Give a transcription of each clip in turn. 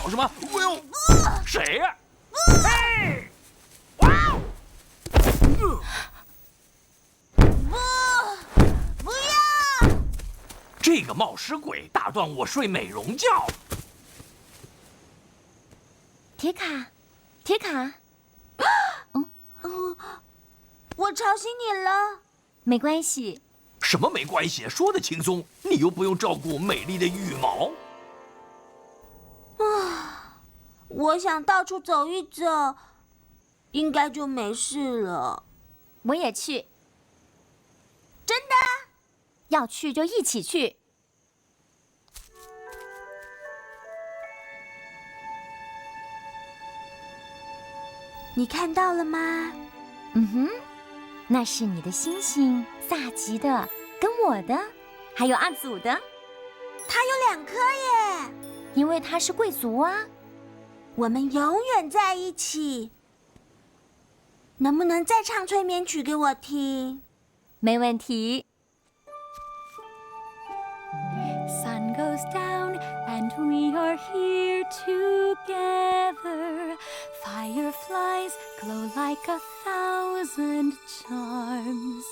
搞什么？哎呦，谁呀？嘿！哇！不要！这个冒失鬼打断我睡美容觉。铁卡，铁卡，我吵醒你了。没关系。什么没关系？说的轻松，你又不用照顾美丽的羽毛。我想到处走一走，应该就没事了。我也去。真的？要去就一起去。你看到了吗？嗯哼，那是你的星星，萨吉的，跟我的，还有阿祖的。它有2颗耶！因为他是贵族啊。我们永远在一起。能不能再唱催眠曲给我听？没问题。Sun goes down and we are here together. Fireflies glow like 1,000 charms.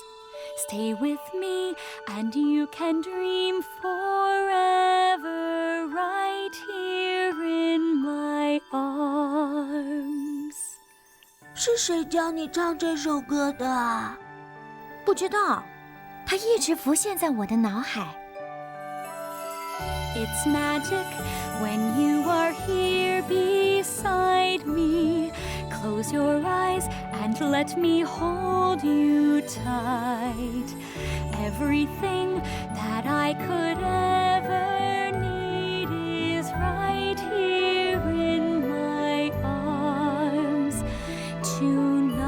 Stay with me and you can dream forever right here in my arms. 是谁教你唱这首歌的啊？不知道，它一直浮现在我的脑海。It's magic when you are here beside me. Close your eyes and let me hold you tight. Everything that I could ever need is right here in my arms tonight.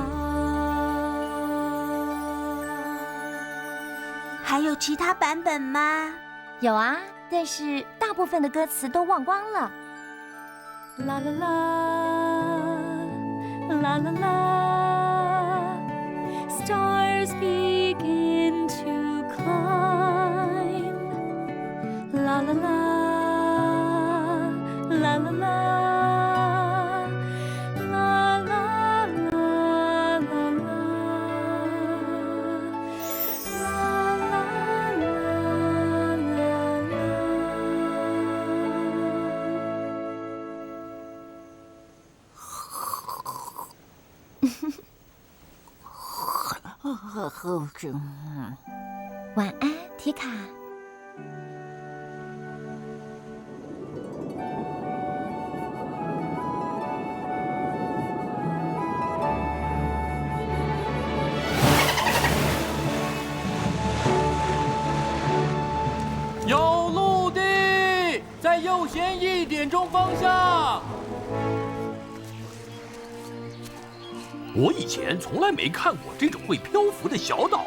还有其他版本吗？有啊，但是大部分的歌词都忘光了。La la la, la la la. Stars begin to climb. La la la, la la la. La la la, la la. La la la, la la. 晚安，铁卡。有陆地，在右舷1点钟方向。我以前从来没看过这种会漂浮的小岛。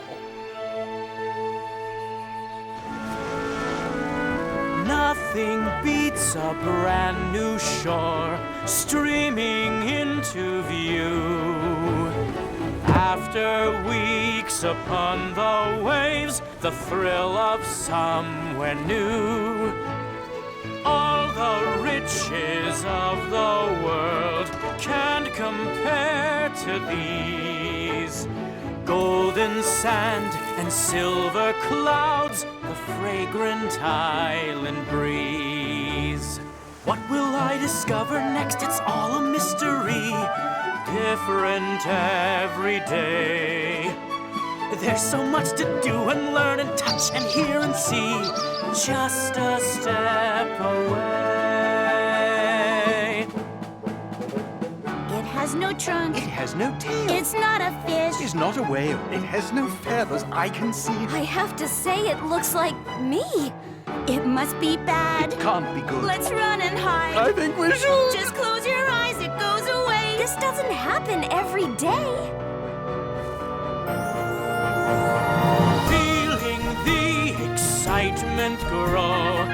Nothing beats a brand new shore streaming into view. After weeks upon the waves, the thrill of somewhere new. All the riches of the world can't compare to these. Golden sand and silver clouds, the fragrant island breeze. What will I discover next? It's all a mystery, different every day. There's so much to do and learn and touch and hear and see, just a step away. It has no trunk. It has no tail. It's not a fish. It's not a whale. It has no feathers. I can see. I have to say it looks like me. It must be bad. It can't be good. Let's run and hide. I think we should. Just close your eyes, it goes away. This doesn't happen every day. Feeling the excitement grow,